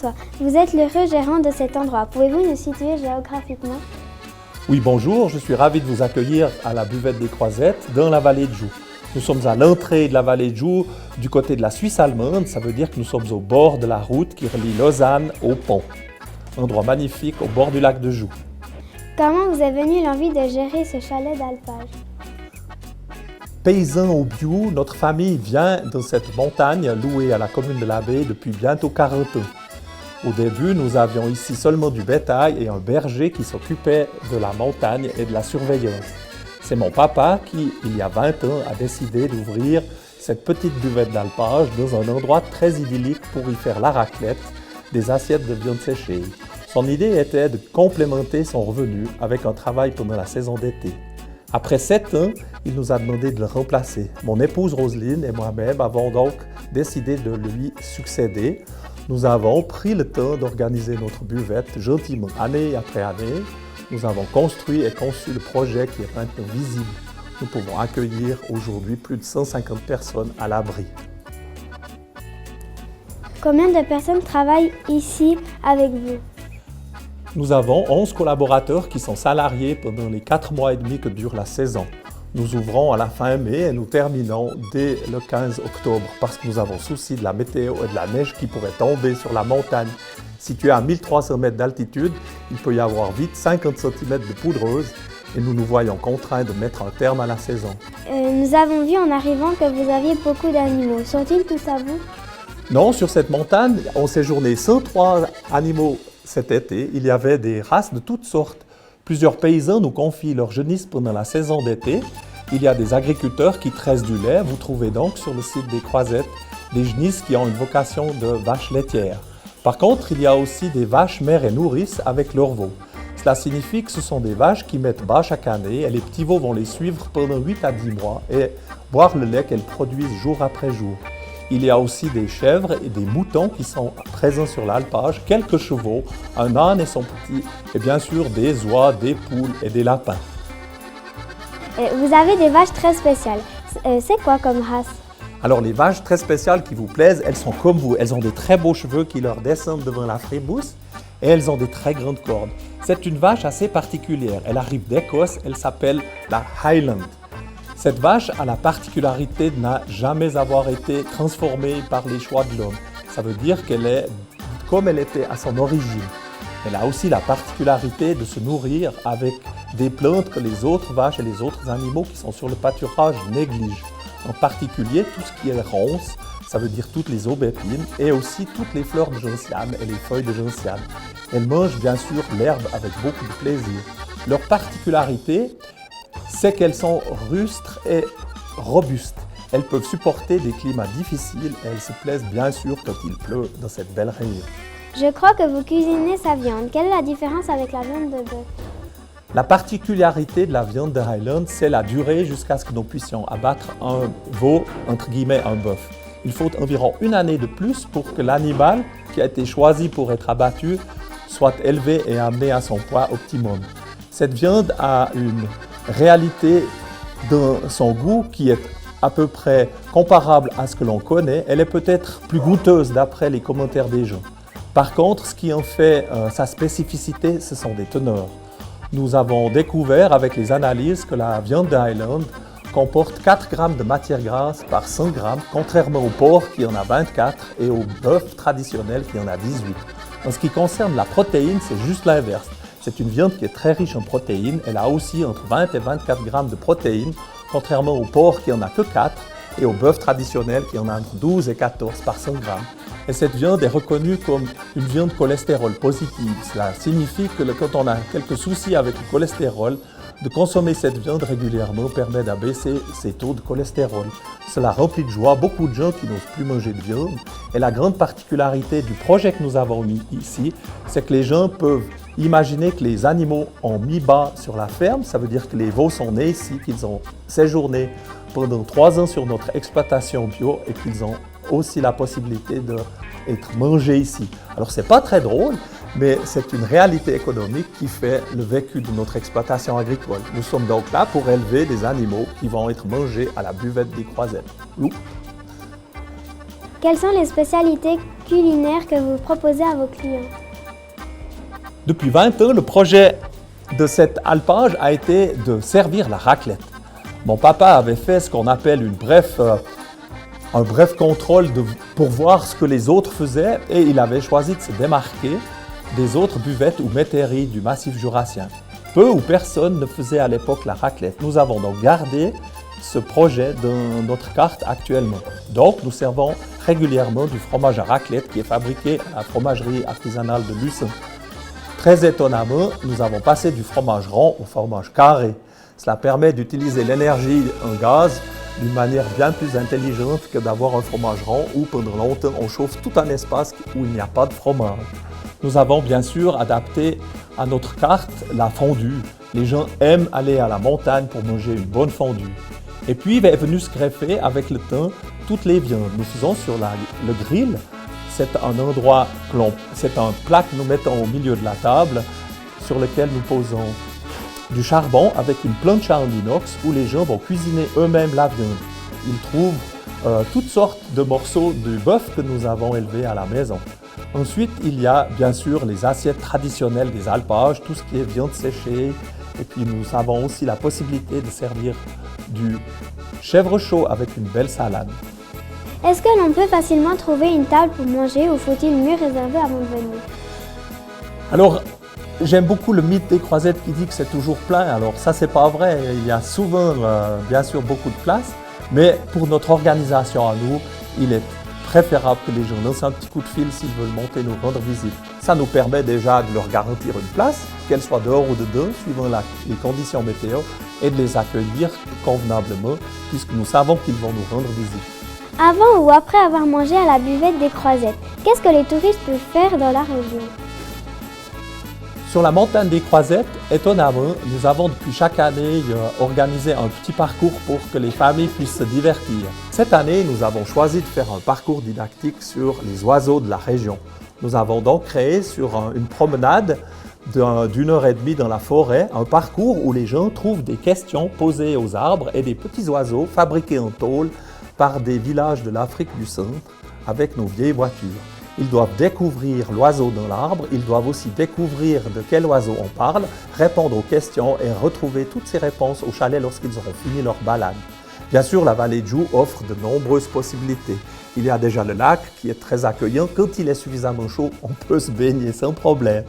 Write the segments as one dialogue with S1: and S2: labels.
S1: François, vous êtes l'heureux gérant de cet endroit. Pouvez-vous nous situer géographiquement?
S2: Oui, bonjour, je suis ravi de vous accueillir à la Buvette des Croisettes dans la vallée de Joux. Nous sommes à l'entrée de la vallée de Joux du côté de la Suisse allemande, ça veut dire que nous sommes au bord de la route qui relie Lausanne au Pont. Un endroit magnifique au bord du lac de Joux.
S1: Comment vous est venue l'envie de gérer ce chalet d'alpage?
S2: Paysans au bio, notre famille vient de cette montagne louée à la commune de l'Abbé depuis bientôt 40 ans. Au début, nous avions ici seulement du bétail et un berger qui s'occupait de la montagne et de la surveillance. C'est mon papa qui, il y a 20 ans, a décidé d'ouvrir cette petite buvette d'alpage dans un endroit très idyllique pour y faire la raclette, des assiettes de viande séchée. Son idée était de complémenter son revenu avec un travail pendant la saison d'été. Après 7 ans, il nous a demandé de le remplacer. Mon épouse Roselyne et moi-même avons donc décidé de lui succéder. Nous avons pris le temps d'organiser notre buvette gentiment, année après année. Nous avons construit et conçu le projet qui est maintenant visible. Nous pouvons accueillir aujourd'hui plus de 150 personnes à l'abri.
S1: Combien de personnes travaillent ici avec vous?
S2: Nous avons 11 collaborateurs qui sont salariés pendant les 4 mois et demi que dure la saison. Nous ouvrons à la fin mai et nous terminons dès le 15 octobre parce que nous avons souci de la météo et de la neige qui pourrait tomber sur la montagne. Située à 1300 mètres d'altitude, il peut y avoir vite 50 cm de poudreuse et nous nous voyons contraints de mettre un terme à la saison.
S1: Nous avons vu en arrivant que vous aviez beaucoup d'animaux. Sont-ils tous à vous?
S2: Non, sur cette montagne, on séjournait 103 animaux cet été. Il y avait des races de toutes sortes. Plusieurs paysans nous confient leurs genisses pendant la saison d'été. Il y a des agriculteurs qui tressent du lait. Vous trouvez donc sur le site des Croisettes des genisses qui ont une vocation de vaches laitières. Par contre, il y a aussi des vaches mères et nourrices avec leurs veaux. Cela signifie que ce sont des vaches qui mettent bas chaque année et les petits veaux vont les suivre pendant 8 à 10 mois et boire le lait qu'elles produisent jour après jour. Il y a aussi des chèvres et des moutons qui sont présents sur l'alpage, quelques chevaux, un âne et son petit, et bien sûr des oies, des poules et des lapins.
S1: Vous avez des vaches très spéciales. C'est quoi comme race?
S2: Alors les vaches très spéciales qui vous plaisent, elles sont comme vous. Elles ont des très beaux cheveux qui leur descendent devant la frébousse et elles ont des très grandes cornes. C'est une vache assez particulière. Elle arrive d'Écosse, elle s'appelle la Highland. Cette vache a la particularité de n'a jamais avoir été transformée par les choix de l'homme. Ça veut dire qu'elle est comme elle était à son origine. Elle a aussi la particularité de se nourrir avec des plantes que les autres vaches et les autres animaux qui sont sur le pâturage négligent. En particulier tout ce qui est ronce, ça veut dire toutes les aubépines et aussi toutes les fleurs de gentiane et les feuilles de gentiane. Elles mangent bien sûr l'herbe avec beaucoup de plaisir. Leur particularité, c'est qu'elles sont rustres et robustes. Elles peuvent supporter des climats difficiles et elles se plaisent bien sûr quand il pleut dans cette belle région.
S1: Je crois que vous cuisinez sa viande. Quelle est la différence avec la viande de bœuf?
S2: La particularité de la viande de Highland, c'est la durée jusqu'à ce que nous puissions abattre un veau, entre guillemets un bœuf. Il faut environ une année de plus pour que l'animal qui a été choisi pour être abattu soit élevé et amené à son poids optimum. Cette viande a une réalité dans son goût qui est à peu près comparable à ce que l'on connaît. Elle est peut-être plus goûteuse d'après les commentaires des gens. Par contre, ce qui en fait sa spécificité, ce sont des teneurs. Nous avons découvert avec les analyses que la viande de Highland comporte 4 grammes de matière grasse par 100 grammes, contrairement au porc qui en a 24 et au bœuf traditionnel qui en a 18. En ce qui concerne la protéine, c'est juste l'inverse. C'est une viande qui est très riche en protéines. Elle a aussi entre 20 et 24 grammes de protéines, contrairement au porc qui en a que 4 et au bœuf traditionnel qui en a entre 12 et 14 par 100 grammes. Et cette viande est reconnue comme une viande cholestérol positive. Cela signifie que quand on a quelques soucis avec le cholestérol, de consommer cette viande régulièrement permet d'abaisser ses taux de cholestérol. Cela remplit de joie beaucoup de gens qui n'osent plus manger de viande. Et la grande particularité du projet que nous avons mis ici, c'est que les gens peuvent imaginer que les animaux ont mis bas sur la ferme. Ça veut dire que les veaux sont nés ici, qu'ils ont séjourné pendant 3 ans sur notre exploitation bio et qu'ils ont aussi la possibilité d'être mangés ici. Alors c'est pas très drôle, mais c'est une réalité économique qui fait le vécu de notre exploitation agricole. Nous sommes donc là pour élever des animaux qui vont être mangés à la Buvette des Croisettes.
S1: Quelles sont les spécialités culinaire que vous proposez à vos clients?
S2: Depuis 20 ans, le projet de cet alpage a été de servir la raclette. Mon papa avait fait ce qu'on appelle un bref contrôle pour voir ce que les autres faisaient et il avait choisi de se démarquer des autres buvettes ou métairies du massif jurassien. Peu ou personne ne faisait à l'époque la raclette. Nous avons donc gardé ce projet dans notre carte actuellement. Donc nous servons régulièrement du fromage à raclette qui est fabriqué à la fromagerie artisanale de Lucin. Très étonnamment, nous avons passé du fromage rond au fromage carré. Cela permet d'utiliser l'énergie en gaz d'une manière bien plus intelligente que d'avoir un fromage rond où pendant longtemps on chauffe tout un espace où il n'y a pas de fromage. Nous avons bien sûr adapté à notre carte la fondue. Les gens aiment aller à la montagne pour manger une bonne fondue. Et puis est venu se greffer avec le temps toutes les viandes. Nous faisons sur le grill. C'est un plat que nous mettons au milieu de la table sur lequel nous posons du charbon avec une planche en inox où les gens vont cuisiner eux-mêmes la viande. Ils trouvent toutes sortes de morceaux de bœuf que nous avons élevés à la maison. Ensuite, il y a bien sûr les assiettes traditionnelles des alpages, tout ce qui est viande séchée. Et puis nous avons aussi la possibilité de servir du chèvre chaud avec une belle salade.
S1: Est-ce que l'on peut facilement trouver une table pour manger ou faut-il mieux réserver avant de venir?
S2: Alors, j'aime beaucoup le mythe des croisettes qui dit que c'est toujours plein. Alors ça, c'est pas vrai. Il y a souvent, bien sûr, beaucoup de place. Mais pour notre organisation à nous, il est préférable que les gens lancent un petit coup de fil s'ils veulent monter nous rendre visite. Ça nous permet déjà de leur garantir une place, qu'elle soit dehors ou dedans, suivant les conditions météo, et de les accueillir convenablement, puisque nous savons qu'ils vont nous rendre visite.
S1: Avant ou après avoir mangé à la buvette des Croisettes, qu'est-ce que les touristes peuvent faire dans la région?
S2: Sur la montagne des Croisettes, étonnamment, nous avons depuis chaque année organisé un petit parcours pour que les familles puissent se divertir. Cette année, nous avons choisi de faire un parcours didactique sur les oiseaux de la région. Nous avons donc créé sur une promenade d'une heure et demie dans la forêt, un parcours où les gens trouvent des questions posées aux arbres et des petits oiseaux fabriqués en tôle par des villages de l'Afrique du Centre avec nos vieilles voitures. Ils doivent découvrir l'oiseau dans l'arbre, ils doivent aussi découvrir de quel oiseau on parle, répondre aux questions et retrouver toutes ces réponses au chalet lorsqu'ils auront fini leur balade. Bien sûr, la vallée de Joux offre de nombreuses possibilités. Il y a déjà le lac qui est très accueillant. Quand il est suffisamment chaud, on peut se baigner sans problème.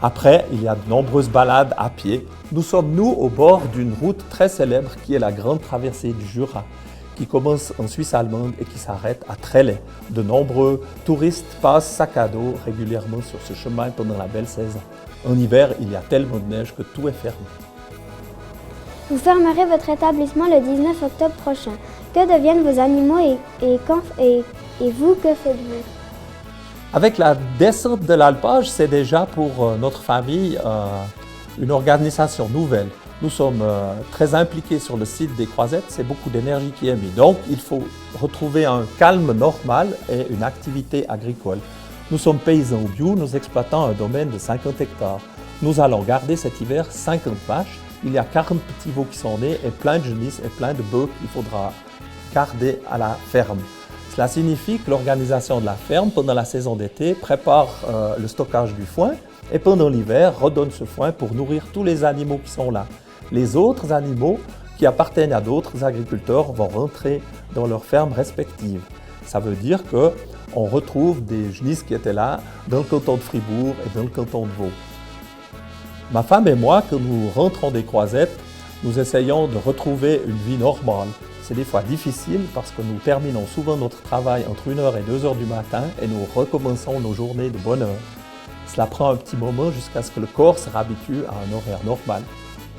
S2: Après, il y a de nombreuses balades à pied. Nous sommes, nous, au bord d'une route très célèbre qui est la Grande Traversée du Jura, qui commence en Suisse allemande et qui s'arrête à Trélay. De nombreux touristes passent sac à dos régulièrement sur ce chemin pendant la belle saison. En hiver, il y a tellement de neige que tout est fermé.
S1: Vous fermerez votre établissement le 19 octobre prochain. Que deviennent vos animaux et vous, que faites-vous?
S2: Avec la descente de l'alpage, c'est déjà pour notre famille une organisation nouvelle. Nous sommes très impliqués sur le site des Croisettes, c'est beaucoup d'énergie qui est mise. Donc, il faut retrouver un calme normal et une activité agricole. Nous sommes paysans bio, nous exploitons un domaine de 50 hectares. Nous allons garder cet hiver 50 vaches. Il y a 40 petits veaux qui sont nés et plein de génisses et plein de bœufs qu'il faudra garder à la ferme. Cela signifie que l'organisation de la ferme pendant la saison d'été prépare le stockage du foin et pendant l'hiver redonne ce foin pour nourrir tous les animaux qui sont là. Les autres animaux qui appartiennent à d'autres agriculteurs vont rentrer dans leurs fermes respectives. Ça veut dire qu'on retrouve des genisses qui étaient là dans le canton de Fribourg et dans le canton de Vaud. Ma femme et moi, quand nous rentrons des Croisettes, nous essayons de retrouver une vie normale. C'est des fois difficile parce que nous terminons souvent notre travail entre 1h et 2h du matin et nous recommençons nos journées de bonne heure. Cela prend un petit moment jusqu'à ce que le corps se réhabitue à un horaire normal.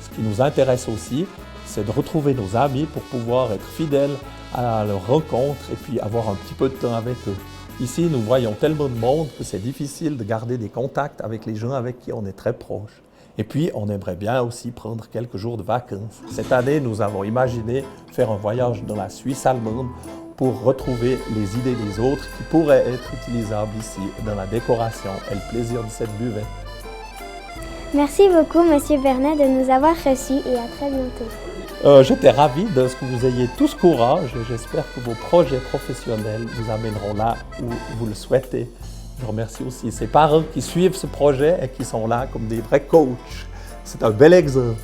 S2: Ce qui nous intéresse aussi, c'est de retrouver nos amis pour pouvoir être fidèles à leur rencontre et puis avoir un petit peu de temps avec eux. Ici, nous voyons tellement de monde que c'est difficile de garder des contacts avec les gens avec qui on est très proche. Et puis, on aimerait bien aussi prendre quelques jours de vacances. Cette année, nous avons imaginé faire un voyage dans la Suisse allemande pour retrouver les idées des autres qui pourraient être utilisables ici dans la décoration et le plaisir de cette buvette.
S1: Merci beaucoup, Monsieur Bernet, de nous avoir reçus et à très bientôt.
S2: J'étais ravi de ce que vous ayez tous courage et j'espère que vos projets professionnels vous amèneront là où vous le souhaitez. Je remercie aussi ces parents qui suivent ce projet et qui sont là comme des vrais coachs. C'est un bel exemple.